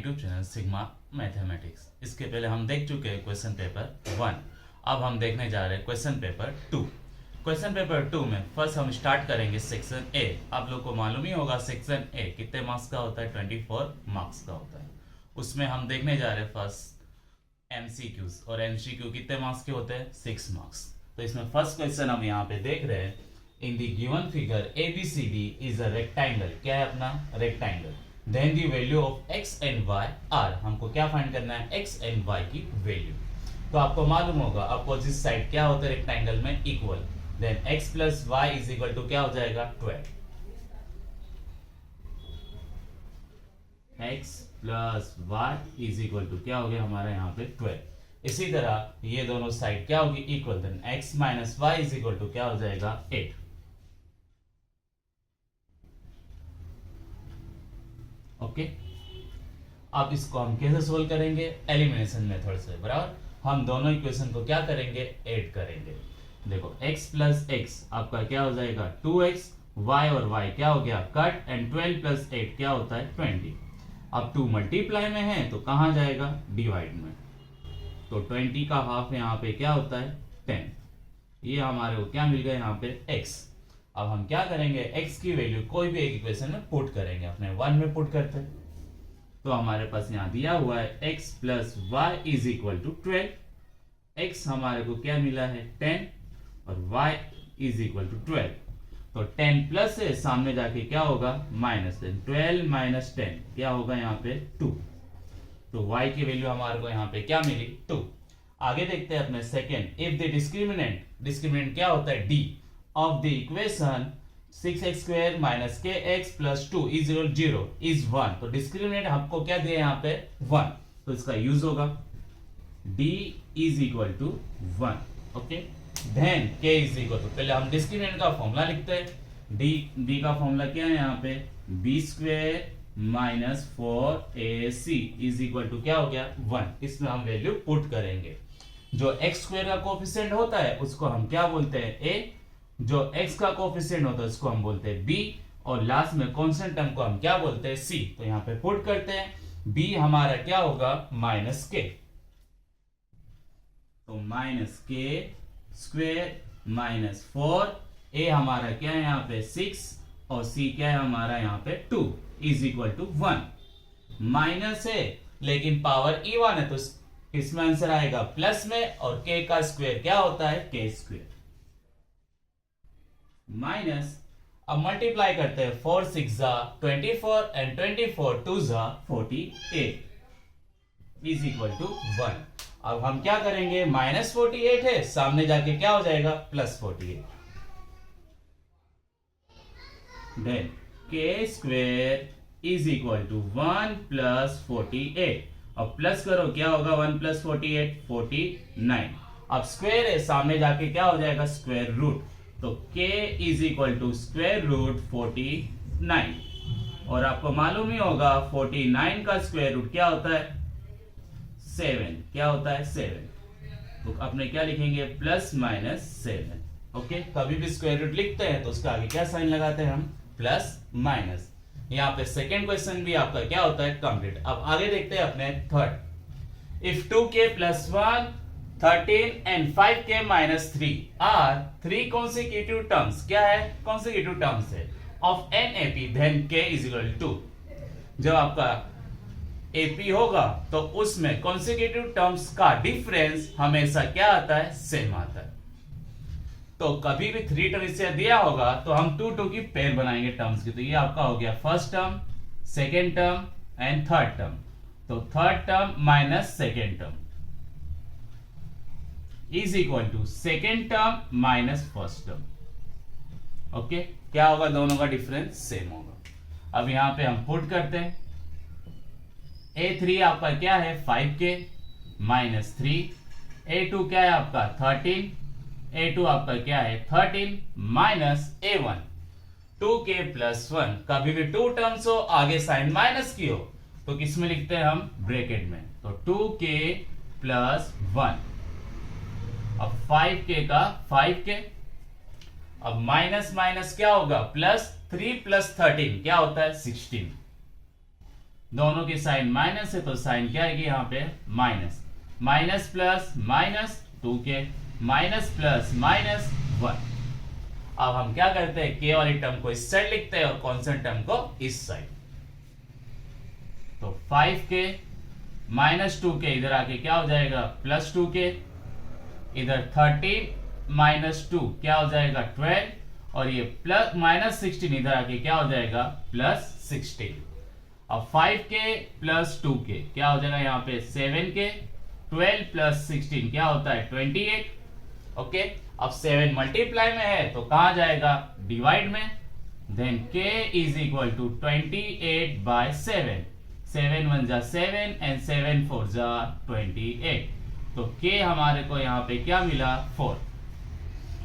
YouTube channel sigma mathematics. इसके पहले हम देख चुके हैं क्वेश्चन पेपर 1। अब हम देखने जा रहे हैं क्वेश्चन पेपर 2। क्वेश्चन पेपर 2 में फर्स्ट हम स्टार्ट करेंगे सेक्शन ए। आप लोग को मालूम ही होगा सेक्शन ए कितने मार्क्स का होता है, 24 मार्क्स का होता है। उसमें हम देखने जा रहे हैं फर्स्ट एमसीक्यूज, और एमसीक्यू कितने मार्क्स के होते हैं, 6 मार्क्स। तो इसमें फर्स्ट क्वेश्चन हम यहाँ पे देख रहे हैं, in the given figure ABCD is a rectangle. क्या है अपना rectangle. Then the value of x and y are. हमको क्या फाइंड करना है, x एंड y की वैल्यू। तो आपको मालूम होगा अपोजिट साइड क्या होता है रेक्टेंगल में, equal. Then x plus y is equal to क्या हो जाएगा, 12। x plus y is equal to क्या हो गया हमारा यहाँ पे 12। इसी तरह ये दोनों साइड क्या होगी, equal. Then x minus y is equal to क्या हो जाएगा, 8। ओके अब इसको हम कैसे सोल्व करेंगे, एलिमिनेशन मेथड से, बराबर। हम दोनों इक्वेशन को क्या करेंगे, ऐड करेंगे। देखो x प्लस x आपका क्या हो जाएगा 2x, y और y क्या हो गया कट, एंड 12 प्लस 8 क्या होता है 20। अब 2 मल्टीप्लाई में है तो कहां जाएगा, डिवाइड में। तो 20 का हाफ यहाँ पे क्या होता है 10। ये हमारे को क्या मिल गया यहाँ पे x। अब हम क्या करेंगे, x की वैल्यू कोई भी एक इक्वेशन में पुट करेंगे, अपने 1 में पुट करते हैं। तो हमारे पास यहाँ दिया हुआ है x plus y is equal to 12। x हमारे को क्या मिला है 10 और y इज इक्वल टू 12। तो 10 प्लस है, सामने जाके क्या होगा माइनस। 12 माइनस 10 क्या होगा यहाँ पे 2। तो y की वैल्यू हमारे को यहाँ पे क्या मिली 2। आगे देखते हैं अपने सेकेंड, इफ द डिस्क्रिमिनेंट क्या होता है d of the equation 6x square minus kx plus 2 is equal to 0 is 1। तो डिस्क्रिमिनेंट हमको क्या दिया यहाँ पे 1, तो इसका यूज होगा d is equal to 1। Okay then k is equal to, पहले हम डिस्क्रिमिनेंट का फॉर्मूला लिखते हैं। d का फॉर्मूला क्या है यहाँ पे, b square minus 4ac is equal to क्या हो गया 1। इसमें हम वैल्यू पुट करेंगे। जो x स्क्वायर का कोफिशिएंट होता है उसको हम क्या बोलते हैं a, जो x का कोफिशिएंट होता है उसको हम बोलते हैं b, और लास्ट में कांस्टेंट टर्म को हम क्या बोलते हैं c। तो यहाँ पे पुट करते हैं, b हमारा क्या होगा माइनस k। तो minus k square minus 4, a हमारा क्या है यहाँ पे 6, और c क्या है हमारा यहाँ पे 2 इज इक्वल टू 1। माइनस है लेकिन पावर इवन है, तो इसमें आंसर आएगा प्लस में, और k का स्क्वायर क्या होता है k स्क्वायर माइनस। अब मल्टीप्लाई करते हैं, 4 6 24 एंड 24 2 48 इज इक्वल टू 1। अब हम क्या करेंगे, माइनस 48 है, सामने जाके क्या हो जाएगा plus 48। Then k square is equal to 1 plus 48। अब प्लस करो क्या होगा 1 प्लस 48 49। अब स्क्वेयर है, सामने जाके क्या हो जाएगा स्क्वायर रूट। तो k is equal to square root 49। और आपको मालूम ही होगा 49 का स्क्वायर रूट क्या होता है 7। क्या होता है 7। तो अपने क्या लिखेंगे प्लस माइनस 7। ओके कभी भी स्क्वायर रूट लिखते हैं तो उसका आगे क्या साइन लगाते हैं हम, प्लस माइनस। यहाँ पे सेकेंड क्वेश्चन भी आपका क्या होता है कंप्लीट। अब आगे देखते हैं अपने third, if 2k plus 1 13 and 5k minus 3 are 3 consecutive terms. क्या है कॉन्सिक्यूटिव टर्म्स है of an AP, then k is equal to. जब आपका एपी होगा तो उसमें कॉन्सिक्यूटिव टर्म्स का डिफरेंस हमेशा क्या आता है, सेम आता है। तो कभी भी 3 टर्म इससे दिया होगा तो हम 2 2 की पेयर बनाएंगे टर्म्स की। तो ये आपका हो गया first term, second term and third term. तो third term minus second term is equal to second term minus first term. Okay क्या होगा, दोनों का डिफरेंस सेम होगा। अब यहां पे हम पुट करते हैं, a3 आपका क्या है 5k माइनस 3, a2 क्या है आपका 13, a2 आपका क्या है 13 माइनस a1 2k प्लस 1। कभी भी 2 टर्म्स हो आगे साइन माइनस की हो तो किस में लिखते हैं हम, ब्रैकेट में। तो 2k प्लस 1। अब 5k का 5k, अब माइनस माइनस क्या होगा प्लस, 3 प्लस 13 क्या होता है 16। दोनों की साइन माइनस है तो साइन क्या आएगी यहाँ पे minus, minus plus minus 2k, minus plus minus 1। अब हम क्या करते हैं, k वाली टर्म को इस साइड लिखते हैं और कॉन्स्टेंट टर्म को इस साइड। तो 5k माइनस 2k इधर आके क्या हो जाएगा प्लस 2k, इधर 13 माइनस 2 क्या हो जाएगा 12, और ये प्लस माइनस 16 इधर आके क्या हो जाएगा प्लस 16। अब 5k प्लस 2k क्या हो जाएगा यहाँ पे 7k, 12 प्लस 16 क्या होता है 28। ओके, अब 7 मल्टीप्लाई में है तो कहां जाएगा डिवाइड में, then k is equal to 28 by 7, 7 1 जा 7 एंड 7 4 जा 28, तो k हमारे को यहाँ पे क्या मिला 4।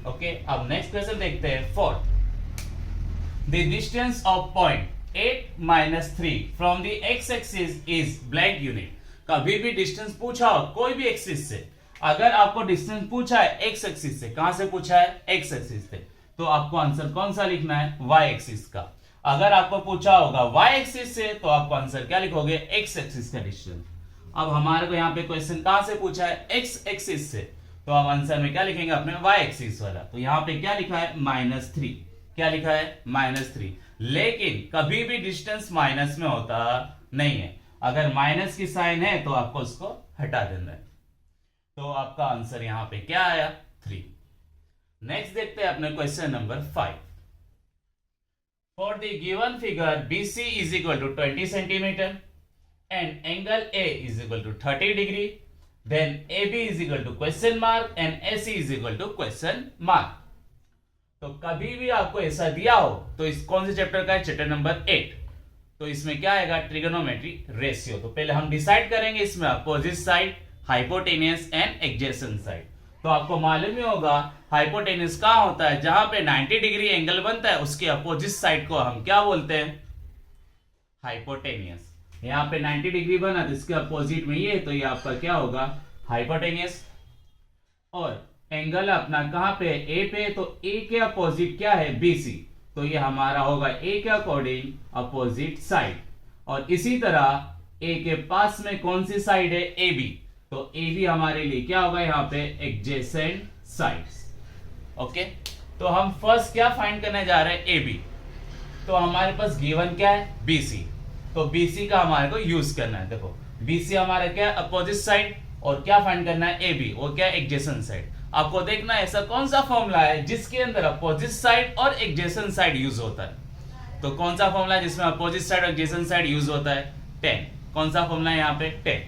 ओके, अब नेक्स्ट क्वेश्चन देखते हैं 4। The distance of point 8 minus 3 from the x axis is blank unit. कभी भी डिस्टेंस पूछा हो कोई भी एक्सिस से, अगर आपको डिस्टेंस पूछा है x एक्सिस से, कहां से पूछा है x एक्सिस से, तो आपको आंसर कौन सा लिखना है y एक्सिस का। अगर आपको पूछा होगा y एक्सिस से तो आपको आंसर क्या लिखोगे x एक्सिस का डिस्टेंस। अब हमारे को यहाँ पे क्वेश्चन कहां से पूछा है x एक्सिस से, तो आप आंसर में क्या लिखेंगे अपने y एक्सिस वाला। तो यहाँ पे क्या लिखा है -3, क्या लिखा है -3। लेकिन कभी भी डिस्टेंस माइनस में होता नहीं है, अगर माइनस की साइन है तो आपको उसको हटा देना है। तो आपका आंसर यहां पे क्या आया 3। नेक्स्ट देखते हैं अपने question number 5। For the given figure BC is equal to 20 centimetre and angle A is equal to 30 degree, then AB is equal to question mark and AC is equal to question mark. तो कभी भी आपको ऐसा दिया हो तो इस कौन से चैप्टर का है, चैप्टर नंबर 8, तो इसमें क्या आएगा ट्रिगोनोमेट्री रेशियो। तो पहले हम डिसाइड करेंगे इसमें opposite side, hypotenuse and adjacent side. तो आपको मालूम ही होगा हाइपोटेनियस कहां होता है, जहां पे 90 डिग्री एंगल बनता है उसके अपोजिट साइड को हम क्या बोलते हैं हाइपोटेनियस। यहाँ पे 90 डिग्री बना तो इसके अपोजिट में ये, तो ये आपका क्या होगा हाइपोटेनियस। और एंगल अपना कहां पे ए पे, तो ए के अपोजिट क्या है BC, तो ये हमारा होगा ए के अकॉर्डिंग अपोजिट साइड। और इसी तरह ए के पास में कौन सी साइड है AB, तो AB हमारे लिए क्या होगा यहाँ पे एडजेसेंट साइड्स। ओके, तो हम फर्स्ट क्या फाइंड करने जा रहे हैं AB। तो हमारे पास गिवन क्या है BC, तो BC का हमारे को यूज करना है। देखो BC हमारा क्या अपोजिट साइड, और क्या फाइंड करना है AB, वो क्या एडजेसेंट साइड। आपको देखना है ऐसा कौन सा फॉर्मूला है जिसके अंदर अपोजिट साइड और एडजेसेंट साइड यूज होता है। तो कौन सा फॉर्मूला है जिसमें अपोजिट साइड और एडजेसेंट साइड यूज होता है, tan। कौन सा फॉर्मूला है यहाँ पे tan।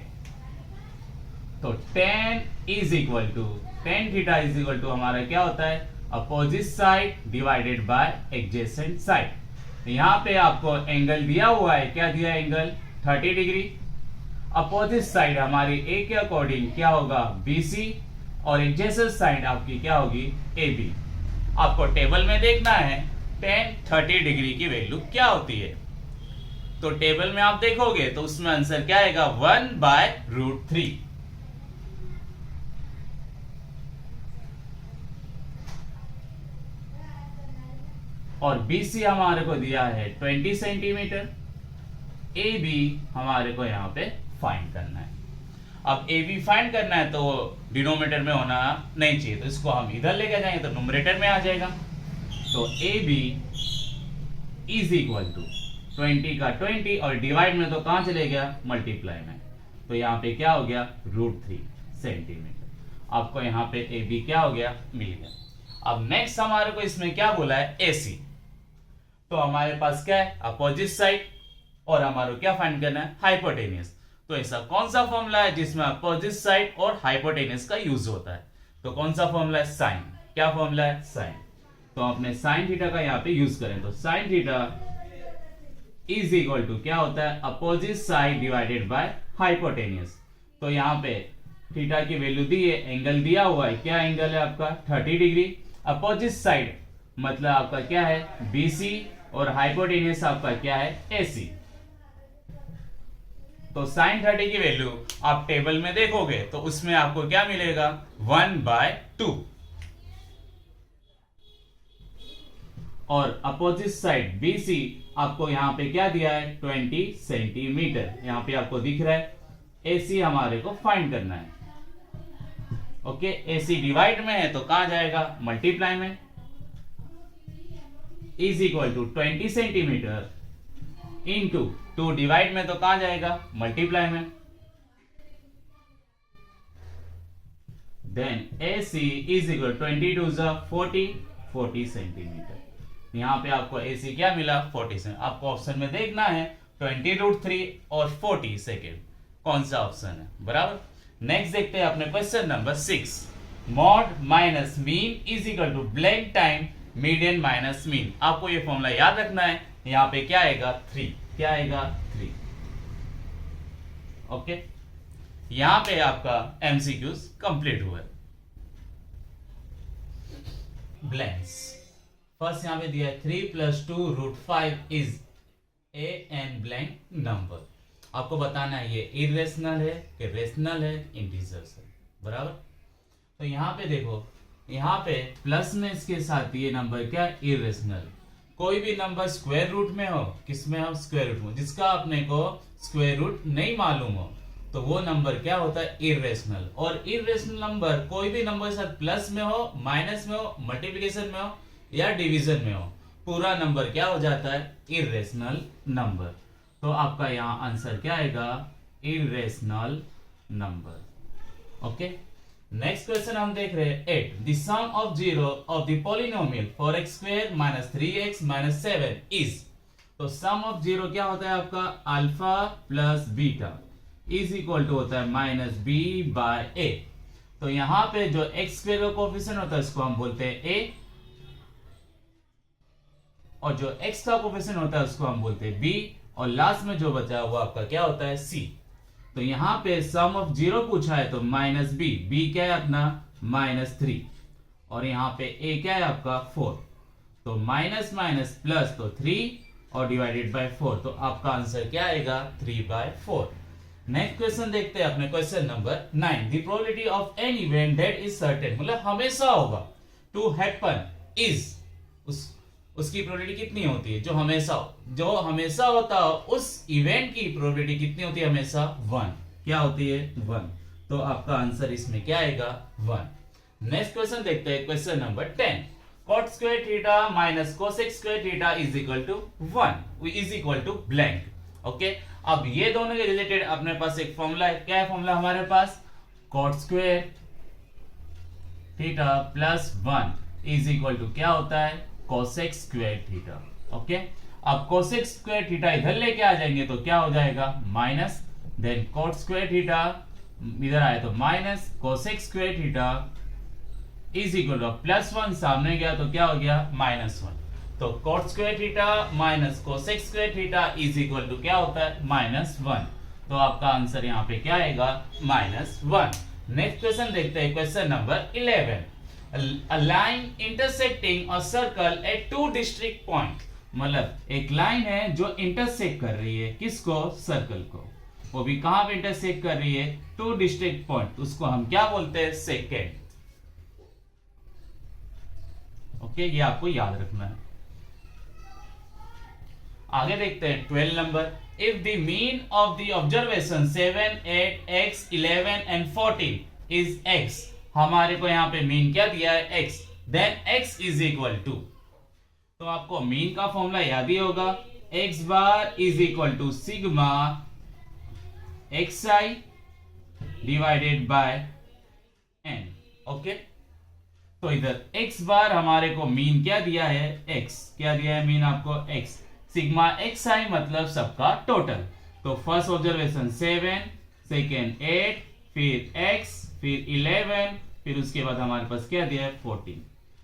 तो tan is equal to tan theta is equal to हमारा क्या होता है opposite side divided by adjacent side. यहाँ पे आपको एंगल दिया हुआ है, क्या दिया एंगल 30 डिग्री। अपोजिट साइड हमारी A के अकॉर्डिंग क्या होगा BC, और एडजेसेंट साइड आपकी क्या होगी AB। आपको टेबल में देखना है tan 30 डिग्री की वैल्यू क्या होती है। तो टेबल में आप देखोगे तो उसमें आंसर क्या आएगा 1/√3। और BC हमारे को दिया है 20 सेंटीमीटर, AB हमारे को यहां पे फाइंड करना है। अब AB फाइंड करना है तो डिनोमिनेटर में होना नहीं चाहिए, तो इसको हम इधर लेके जाएंगे तो न्यूमरेटर में आ जाएगा। तो AB इज इक्वल टू 20 का 20, और डिवाइड में तो कहां चले गया मल्टीप्लाई में, तो यहाँ पे क्या हो गया √3 सेंटीमीटर। आपको यहाँ पे AB क्या हो गया मिल गया। अब नेक्स्ट हमारे को इसमें क्या बोला है AC। तो हमारे पास क्या है अपोजिट साइड, और हमारे क्या फाइंड करना है हाइपोटेनियस। तो ऐसा कौन सा फॉर्मूला है जिसमें अपोजिट साइड और हाइपोटेनियस का यूज होता है, तो कौन सा फॉर्मूला है साइन। क्या फॉर्मूला है साइन। तो अपने साइन थीटा का यहाँ पे यूज करें तो sine theta is equal to क्या होता है opposite side divided by hypotenuse. तो यहाँ पे थीटा की वैल्यू दी है, एंगल दिया हुआ है, क्या एंगल है आपका 30 डिग्री। अपोजिट साइड मतलब आपका क्या है BC, और हाइपोटेनियस आपका क्या है AC। तो साइन 30 की वैल्यू आप टेबल में देखोगे तो उसमें आपको क्या मिलेगा 1/2, और अपोजिट साइड BC आपको यहाँ पे क्या दिया है 20 सेंटीमीटर, यहाँ पे आपको दिख रहा है। एसी हमारे को फाइंड करना है। ओके, एसी डिवाइड में है तो कहां जाएगा मल्टीप्लाई में, is equal to 20 centimetre into 2 divide में तो कहां जाएगा मल्टीप्लाई में। Then AC is equal 22 40 centimetre. यहां पे आपको AC क्या मिला 40 सेंटीमीटर। आपको ऑप्शन में देखना है 20√3 और 40 सेकेंड कौन सा ऑप्शन है, बराबर। नेक्स्ट देखते हैं अपने question number 6। Mode minus mean is equal to blank time median minus mean. आपको ये फॉर्मूला याद रखना है। यहाँ पे क्या आएगा 3, क्या आएगा 3। ओके, यहां पे आपका MCQs कंप्लीट हुआ है। ब्लैंक्स फर्स्ट यहां पे दिया है 3 + 2√5 is A N blank number. आपको बताना है ये इरेशनल है कि रेशनल है, इंटीजर्स है, बराबर। तो यहाँ पे देखो, यहाँ पे प्लस में इसके साथ ये नंबर क्या इरेशनल। कोई भी नंबर स्क्वायर रूट में हो, किसमें हो स्क्वायर रूट में, जिसका अपने को स्क्वायर रूट नहीं मालूम हो तो वो नंबर क्या होता है इरेशनल। और इरेशनल नंबर कोई भी नंबर के साथ प्लस में हो, माइनस में हो, मल्टीप्लिकेशन में हो या डिवीजन में हो, पूरा नंबर क्या हो जाता है इरेशनल नंबर। तो आपका यहाँ आंसर क्या आएगा irrational number. Okay, next question हम देख रहे हैं 8। The sum of zero of the polynomial 4x² - 3x - 7 is. तो सम ऑफ जीरो क्या होता है आपका alpha plus beta is equal to होता है -b/a। तो यहाँ पे जो x² का कोफिशिएंट होता है इसको हम बोलते हैं a, और जो x का कोफिशिएंट होता है उसको हम बोलते हैं b, और लास्ट में जो बचा वो आपका क्या होता है c। तो यहाँ पे सम ऑफ जीरो पूछा है तो -b, b क्या है अपना -3, और यहाँ पे a क्या है आपका 4। तो माइनस माइनस प्लस तो 3 और डिवाइडेड बाय 4, तो आपका आंसर क्या आएगा 3/4। नेक्स्ट क्वेश्चन देखते हैं अपने question number 9। The probability of an event that is certain, मतलब हमेशा होगा, टू हैपन इज, उसकी प्रोबेबिलिटी कितनी होती है जो हमेशा होता हो उस इवेंट की प्रोबेबिलिटी कितनी होती है हमेशा 1। क्या होती है 1। तो आपका आंसर इसमें क्या आएगा 1। नेक्स्ट क्वेश्चन देखते हैं question number 10। cot square theta minus cosec square theta is equal to 1 is equal to blank। Okay, अब ये दोनों के रिलेटेड अपने पास एक फॉर्मूला है। क्या है फॉर्मूला हमारे पास cot square theta plus 1 is equal to क्या होता है cosec square theta। ओके, अब cosec square theta इधर लेके आ जाएंगे तो क्या हो जाएगा minus, then cot square theta इधर आए तो minus, cosec square theta is equal to +1 सामने गया तो क्या हो गया -1। तो cot square theta minus cosec square theta is equal to क्या होता है -1। तो आपका आंसर यहाँ पे क्या आएगा -1। नेक्स्ट क्वेश्चन देखते हैं question number 11। A line intersecting a circle at 2 distinct point, मतलब एक लाइन है जो इंटरसेक्ट कर रही है किसको सर्कल को, वो भी कहां पे इंटरसेक्ट कर रही है 2 डिस्टिंक्ट पॉइंट, उसको हम क्या बोलते हैं सेकेंड। ओके, ये आपको याद रखना है। आगे देखते हैं 12 number. If the mean of the observation 7 8 x 11 and 14 is x, हमारे को यहाँ पे मीन क्या दिया है x, then x is equal to, तो आपको मीन का फॉर्मूला याद ही होगा, x bar is equal to sigma xi divided by n। Okay, तो इधर x बार हमारे को मीन क्या दिया है x, क्या दिया है मीन आपको x, सिग्मा xi मतलब सबका टोटल। तो फर्स्ट ऑब्जर्वेशन 7, सेकेंड 8, फिर x, फिर 11, फिर उसके बाद हमारे पास क्या दिया है 14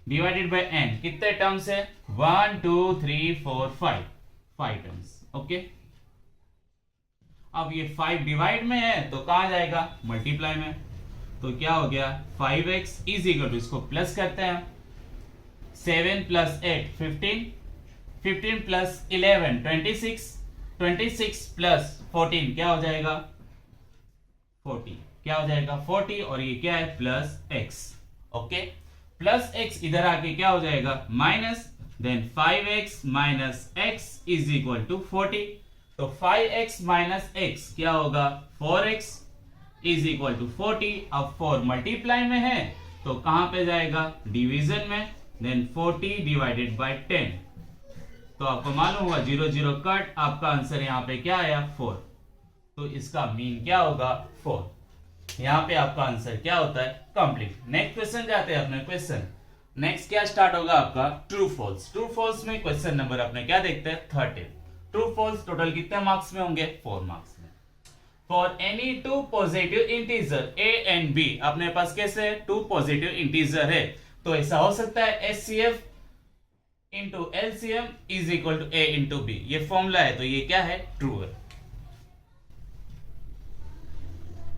डिवाइडेड बाय n। कितने टर्म्स है 1 2 3 4 5 टर्म्स। ओके, अब ये 5 डिवाइड में है तो कहां जाएगा मल्टीप्लाई में, तो क्या हो गया 5x इज इक्वल टू, इसको प्लस करते हैं 7 + 8 15, 15 + 11 26, 26 + 14 क्या हो जाएगा 40, क्या हो जाएगा 40, और ये क्या है +x। ओके, +x इधर आके क्या हो जाएगा minus, then 5x minus x is equal to 40। तो 5x माइनस x क्या होगा 4x इज इक्वल टू 40। अब 4 मल्टीप्लाई में है तो कहां पे जाएगा डिवीजन में, देन 40 डिवाइडेड बाय 10। तो आपको मालूम होगा 0 0 कट, आपका आंसर यहाँ पे क्या आया 4। तो इसका मीन क्या होगा 4। यहाँ पे आपका आंसर क्या होता है कंप्लीट। नेक्स्ट क्वेश्चन जाते हैं अपने क्वेश्चन। नेक्स्ट क्या स्टार्ट होगा आपका ट्रू फॉल्स। ट्रू फॉल्स में क्वेश्चन नंबर अपने क्या देखते हैं 13। ट्रू फॉल्स टोटल कितने मार्क्स में होंगे 4 मार्क्स में। For any two positive integer a and b, अपने पास कैसे टू पॉजिटिव इंटीजर है तो ऐसा हो सकता है HCF into LCM is equal to a into b। ये फॉर्मूला है तो ये क्या है ट्रू है।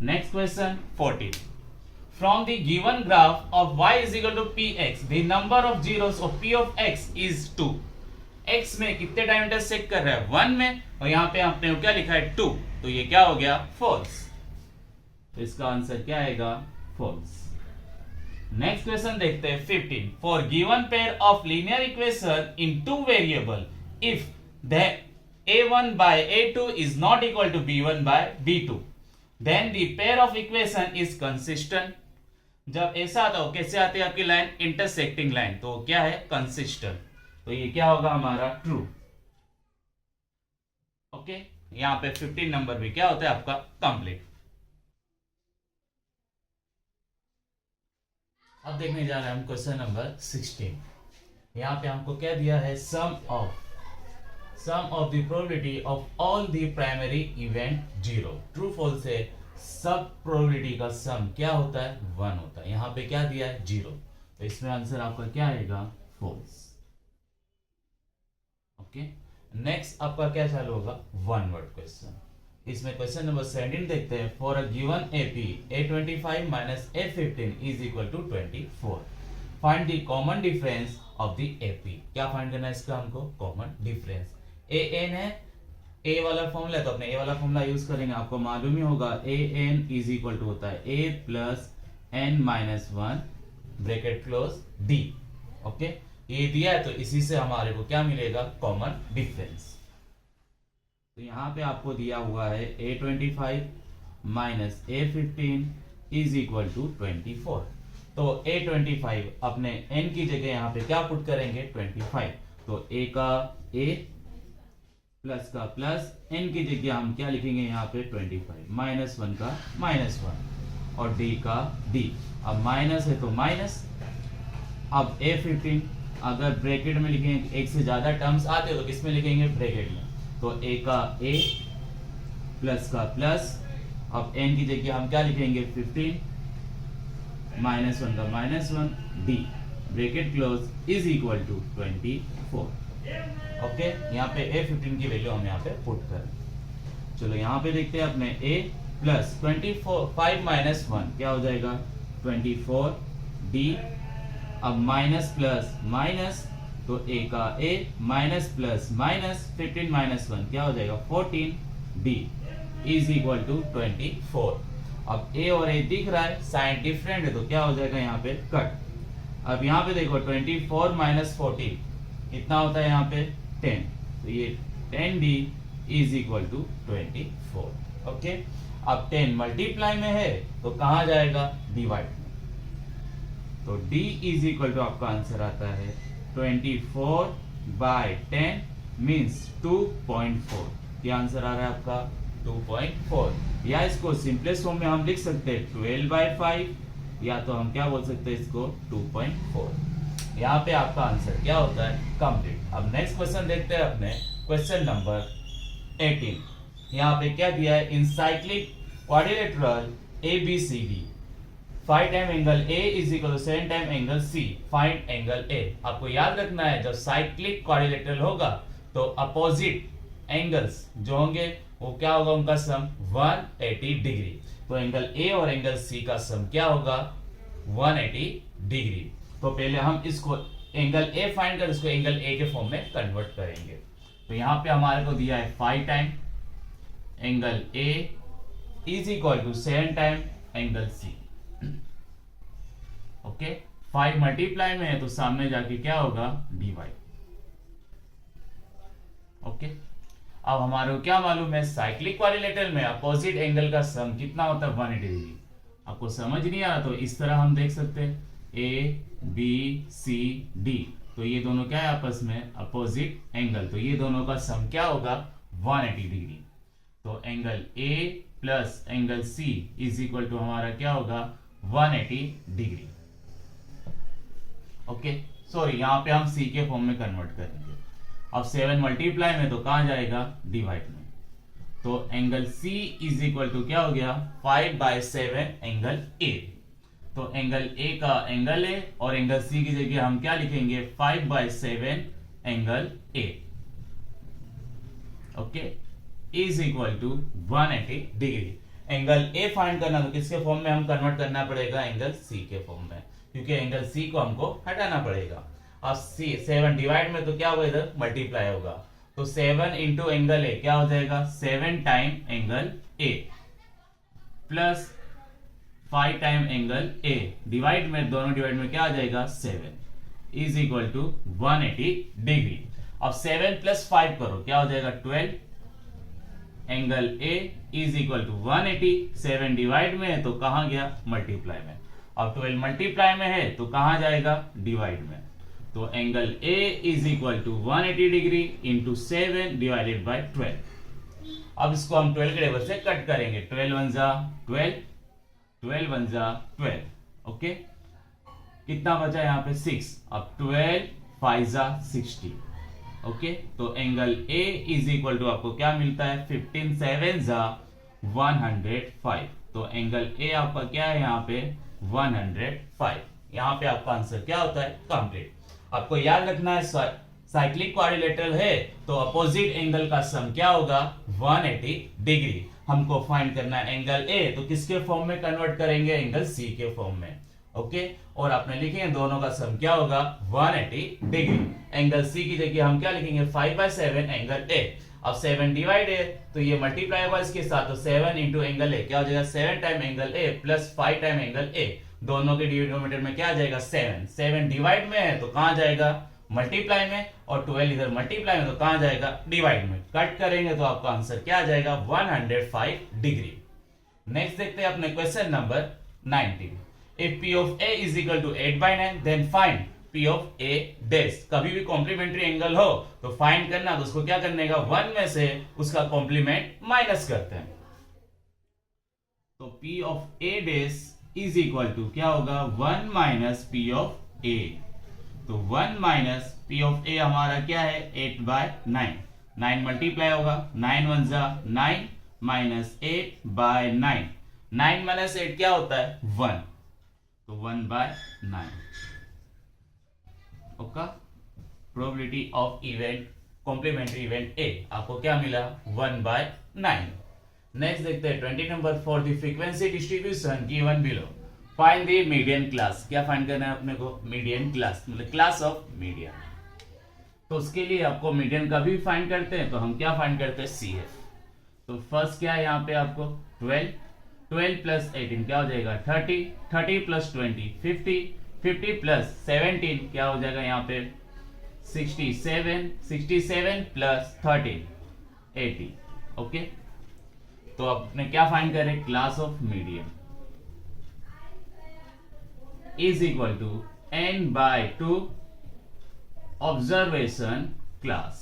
Next question 14। From the given graph of y is equal to px, the number of zeros of p of x is 2। x में कितने time intersect कर रहा है 1 में, और यहाँ पे आपने क्या लिखा है 2, तो ये क्या हो गया फॉल्स। तो इसका आंसर क्या आएगा फॉल्स। नेक्स्ट क्वेश्चन देखते हैं 15। For given pair of linear equation in two variable, if the a1 by a2 is not equal to b1 by b2, then the pair of equation is consistent। जब ऐसा आता हो कैसे आती है आपकी लाइन इंटरसेक्टिंग लाइन, तो क्या है कंसिस्टेंट। तो ये क्या होगा हमारा ट्रू। ओके, यहां पे 15 नंबर भी क्या होता है आपका कंप्लीट। अब देखने जा रहे हैं हम क्वेश्चन नंबर 16। यहां पे हमको क्या दिया है sum of the probability of all the primary event 0। True false है सब प्रोबेबिलिटी का सम क्या होता है 1 होता है। यहां पे क्या दिया है 0, तो इसमें आंसर आपका क्या आएगा फॉल्स। ओके, नेक्स्ट आपका क्या चालू होगा वन वर्ड क्वेश्चन। इसमें क्वेश्चन नंबर 17 देखते हैं। For a given AP A25 minus A15 is equal to 24, find the common difference of the AP। क्या फाइंड करना है इसका हमको कॉमन डिफरेंस। AN है, A वाला फॉर्मूला है तो अपने A वाला फॉर्मूला यूज करेंगे। आपको मालूम ही होगा AN इज इक्वल टू होता है A plus N minus 1 bracket close D। Okay, ये दिया है तो इसी से हमारे को क्या मिलेगा कॉमन डिफरेंस। तो यहाँ पे आपको दिया हुआ है A25 minus A15 is equal to 24। तो A25 अपने N की जगह यहाँ पे क्या पुट करेंगे 25। तो A का A प्लस का प्लस, N की जगह हम क्या लिखेंगे यहाँ पे 25, माइनस 1 का माइनस 1 और D का D। अब माइनस है तो माइनस। अब A15 अगर ब्रैकेट में लिखेंगे, एक से ज्यादा टर्म्स आते हो तो किसमें लिखेंगे ब्रैकेट में। तो A का A प्लस का प्लस, अब N की जगह हम क्या लिखेंगे 15 माइनस 1 का minus 1 D bracket close is equal to 24। Okay, यहाँ पे A15 की वैल्यू हम यहाँ पे पुट करें। चलो यहाँ पे देखते हैं अपने A प्लस 5 माइनस 1 क्या हो जाएगा 24 D। अब माइनस प्लस माइनस, तो A का A minus plus minus 15 minus 1 क्या हो जाएगा 14 D इज इक्वल टू 24। अब A और A दिख रहा है, साइन डिफरेंट है तो क्या हो जाएगा यहाँ पे कट। अब यहाँ पे देखो 24 माइनस 14 कितना होता है यहाँ पे 10, तो ये 10D is equal to 24। Okay, अब 10 मल्टीप्लाई में है तो कहां जाएगा डिवाइड में, तो D इज इक्वल टू आपका आंसर आता है 24 बाय 10 मीन्स 2.4। क्या आंसर आ रहा है आपका 2.4। या इसको सिंपलेस्ट फॉर्म में हम लिख सकते हैं 12 बाय 5, या तो हम क्या बोल सकते हैं इसको 2.4। यहाँ पे आपका आंसर क्या होता है कंप्लीट। अब नेक्स्ट क्वेश्चन देखते हैं अपने क्वेश्चन नंबर 18। यहाँ पे क्या दिया है in cyclic quadrilateral ABCD 5 time angle A is equal to 7 time angle C, find angle A। आपको याद रखना है जब साइक्लिक क्वाड्रिलेटरल होगा तो अपोजिट एंगल्स जो होंगे वो क्या होगा उनका सम 180 डिग्री। तो एंगल A और एंगल C का सम क्या होगा 180 डिग्री। तो पहले हम इसको एंगल A फाइंड कर इसको एंगल A के फॉर्म में कन्वर्ट करेंगे। तो यहाँ पे हमारे को दिया है 5 time angle A is equal to 7 time angle C। Okay, 5 multiply में है तो सामने जाके क्या होगा डिवाइड। ओके, अब हमारे को क्या मालूम है, साइक्लिक क्वाड्रिलेटरल में अपोजिट एंगल का सम कितना होता है, 180 डिग्री। आपको समझ नहीं आ रहा तो इस तरह हम देख सकते हैं, ए बी सी डी, तो ये दोनों क्या है आपस में अपोजिट एंगल, तो ये दोनों का सम क्या होगा 180 डिग्री। तो angle A plus angle C is equal to हमारा क्या होगा 180 डिग्री। ओके, सॉरी यहाँ पे हम सी के फॉर्म में कन्वर्ट करेंगे। अब 7 मल्टीप्लाई में तो कहां जाएगा, डिवाइड में, तो angle C is equal to क्या हो गया 5/7 एंगल A। तो एंगल A का एंगल है और एंगल C की जगह हम क्या लिखेंगे 5/7 angle A। Okay, is equal to 180 degree. Angle A find करना तो किसके फॉर्म में हम कन्वर्ट करना पड़ेगा, एंगल C के फॉर्म में, क्योंकि एंगल C को हमको हटाना पड़ेगा। अब 7 डिवाइड में तो क्या होगा, इधर मल्टीप्लाई होगा, तो 7 इंटू एंगल ए क्या हो जाएगा 7 time angle A plus 5 time angle A, divide में दोनों डिवाइड में क्या आ जाएगा 7 इज इक्वल टू 180 डिग्री। अब 7 प्लस 5 करो क्या हो जाएगा 12, angle A is equal to 180, 7 divide में है तो कहां गया मल्टीप्लाई में, अब 12 मल्टीप्लाई में है तो कहां जाएगा डिवाइड में, तो angle A is equal to 180 degree into 7 divided by 12। अब इसको हम 12 के टेबल से कट करेंगे, 12 1 जा 12, 12 1 जा 12। ओके, कितना बचा यहाँ पे 6, अब 12 5 जा 60। ओके, तो angle A is equal to आपको क्या मिलता है 15 7 जा 105। तो एंगल ए आपका क्या है यहाँ पे 105। यहाँ पे आपका आंसर क्या होता है कंप्लीट। आपको याद रखना है साइक्लिक क्वाड्रिलेटरल है तो अपोजिट एंगल का सम क्या होगा 180 डिग्री। हमको फाइंड करना है एंगल ए, तो किसके फॉर्म में कन्वर्ट करेंगे, एंगल सी के फॉर्म में। ओके, और आपने लिखे दोनों का सम क्या होगा 180 डिग्री। एंगल सी की जगह हम क्या लिखेंगे 5/7 एंगल ए। अब 7 डिवाइड है तो ये मल्टीप्लाई होगा इसके साथ, तो 7 इंटू एंगल ए क्या हो जाएगा 7 time angle A plus 5 time angle A, दोनों के डिनोमिनेटर में क्या आ जाएगा 7, 7 डिवाइड में है तो कहां जाएगा मल्टीप्लाई में, और 12 इधर मल्टीप्लाई में तो कहां जाएगा डिवाइड में। कट करेंगे तो आपका आंसर क्या आ जाएगा 105 डिग्री। नेक्स्ट देखते हैं अपने question number 19। If P of A is equal to 8/9 then find P of A dash। कभी भी कॉम्प्लीमेंट्री एंगल हो तो फाइंड करना, तो उसको क्या करने का 1 में से उसका कॉम्प्लीमेंट माइनस करते हैं, तो P of A dash is equal to क्या होगा 1 माइनस P of A। तो 1 माइनस P of A हमारा क्या है 8/9, 9 मल्टीप्लाई होगा, 9 1 जा 9 माइनस 8/9, 9 माइनस 8 क्या होता है 1, तो 1/9। Okay, probability of event complementary event A आपको क्या मिला 1/9। नेक्स्ट देखते हैं 20 नंबर, for the frequency distribution given below find the median class. क्या फाइंड करना है अपने को, मीडियन क्लास, मतलब क्लास ऑफ मीडियन। तो उसके लिए आपको मीडियन का भी फाइंड करते हैं, तो हम क्या फाइंड करते हैं CF। तो फर्स्ट क्या है यहाँ पे आपको 12, 12 प्लस 18 क्या हो जाएगा 30, 30 प्लस 20 50, 50 प्लस 17 क्या हो जाएगा यहाँ पे 67, 67 प्लस 13 80। ओके, तो आपने क्या फाइंड करें class of median is equal to n/2 observation class.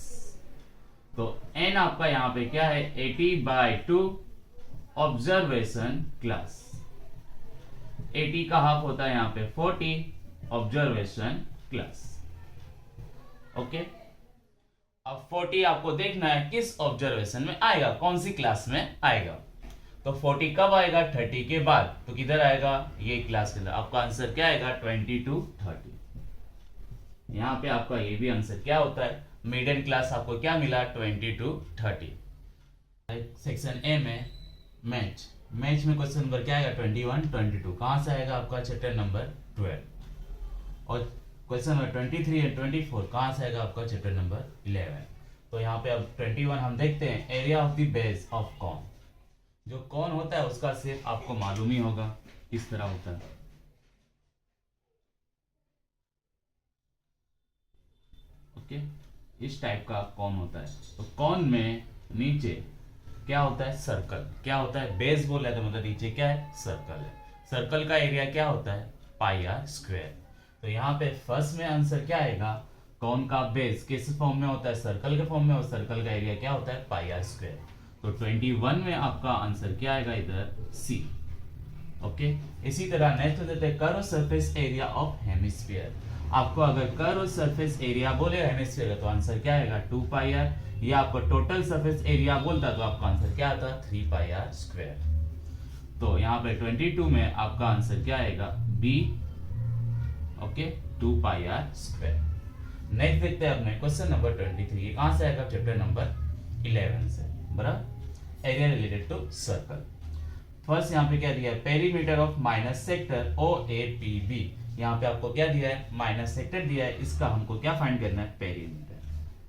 तो n आपका यहां पे क्या है 80/2 ऑब्जर्वेशन क्लास। 80 का हाफ होता है यहां पे 40 ऑब्जर्वेशन क्लास। ओके, अब 40 आपको देखना है किस ऑब्जर्वेशन में आएगा, कौन सी क्लास में आएगा। तो 40 कब आएगा 30 के बाद, तो किधर आएगा ये क्लास के अंदर। आपका आंसर क्या आएगा 20 to 30। यहां पे आपका ये भी आंसर क्या होता है, मिडिल क्लास आपको क्या मिला 20 to 30। सेक्शन ए में मैच में क्वेश्चन नंबर क्या आएगा 21 22, कहां से आएगा आपका चैप्टर नंबर 12। और क्वेश्चन नंबर 23 और 24 कहां से आएगा आपका चैप्टर नंबर 11। तो यहाँ पे अब 21 हम देखते हैं, area of the base of cone. जो कौन होता है उसका शेप आपको मालूम ही होगा किस तरह होता है। ओके, इस टाइप का कॉन होता है। तो कॉन में नीचे क्या होता है, सर्कल। क्या होता है, बेस बोला है तो मतलब नीचे क्या है, सर्कल है। सर्कल का एरिया क्या होता है, पाई आर स्क्वायर। तो यहाँ पे फर्स्ट में आंसर क्या आएगा, कौन का बेस किस फॉर्म में होता है, सर्कल के फॉर्म में, और सर्कल का एरिया क्या होता है, पाई आर स्क्वायर। तो 21 में आपका आंसर क्या आएगा इधर, सी। ओके, इसी तरह नेक्स्ट देते हैं curve surface area of hemisphere. आपको अगर कर्व सरफेस एरिया बोले हेमिस्फीयर का तो आंसर क्या आएगा, 2 पाई आर। या आपको टोटल सरफेस एरिया बोलता तो आपका आंसर क्या आता, 3 पाई आर स्क्वायर। तो यहाँ पे 22 में आपका आंसर क्या आएगा, B. Okay, 2 pi R square. Next देखते हैं अपने क्वेश्चन नंबर 23। ये कहां से आएगा, चैप्टर नंबर 11 से, बराबर, area related to circle. First यहाँ पे क्या दिया है, perimeter of minus sector O A P B. यहाँ पे आपको क्या दिया है, माइनस सेक्टर दिया है, इसका हमको क्या फाइंड करना है, पेरीमीटर।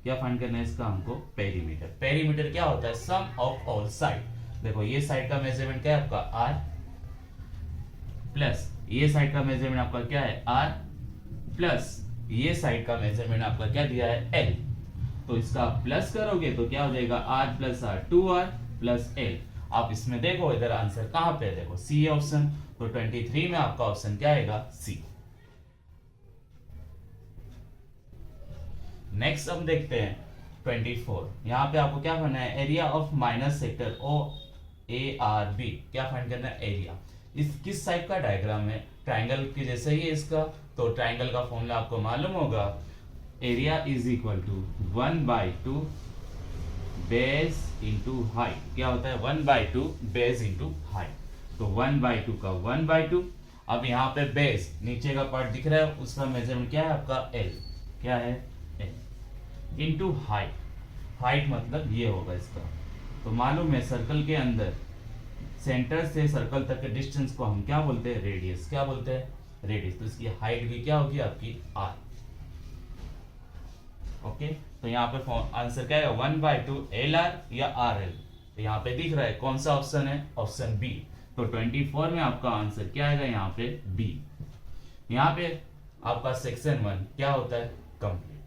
क्या फाइंड करना है इसका हमको, पेरीमीटर। पेरीमीटर क्या होता है, सम ऑफ ऑल साइड। देखो ये साइड का मेजरमेंट क्या है आपका आर, प्लस ये साइड का मेजरमेंट आपका क्या है आर, प्लस ये साइड का मेजरमेंट आपका क्या दिया है, एल। तो इसका प्लस करोगे तो क्या हो जाएगा, R plus R, 2r plus L. आप इसमें देखो इधर आंसर कहां पे है, देखो सी ऑप्शन। तो 23 में आपका ऑप्शन क्या आएगा, सी। नेक्स्ट हम देखते हैं 24। यहाँ पे आपको क्या करना है, area of minus sector O A R B. क्या फाइंड करना है, एरिया। इस किस टाइप का डायग्राम है, ट्राइंगल के जैसे ही है इसका। तो ट्राइंगल का फॉर्मूला आपको मालूम होगा, area is equal to 1/2 base into height. क्या होता है, 1/2 बेस इंटू हाइट। तो 1/2 का 1/2। अब यहाँ पे बेस नीचे का पार्ट दिख रहा है, उसका मेजरमेंट क्या है आपका, एल। क्या है, एल इंटू हाइट। हाइट मतलब ये होगा इसका। तो मालूम है सर्कल के अंदर सेंटर से सर्कल तक के डिस्टेंस को हम क्या बोलते हैं, रेडियस। क्या बोलते हैं, रेडियस। तो इसकी हाइट भी क्या होगी आपकी, आर। ओके, तो यहाँ पे आंसर क्या है, 1/2 एल आर या आर एल। तो यहाँ पे दिख रहा है कौन सा ऑप्शन है, ऑप्शन बी। तो 24 में आपका आंसर क्या आएगा, यहाँ पे बी। यहाँ पे आपका सेक्शन 1 क्या होता है, कंप्लीट।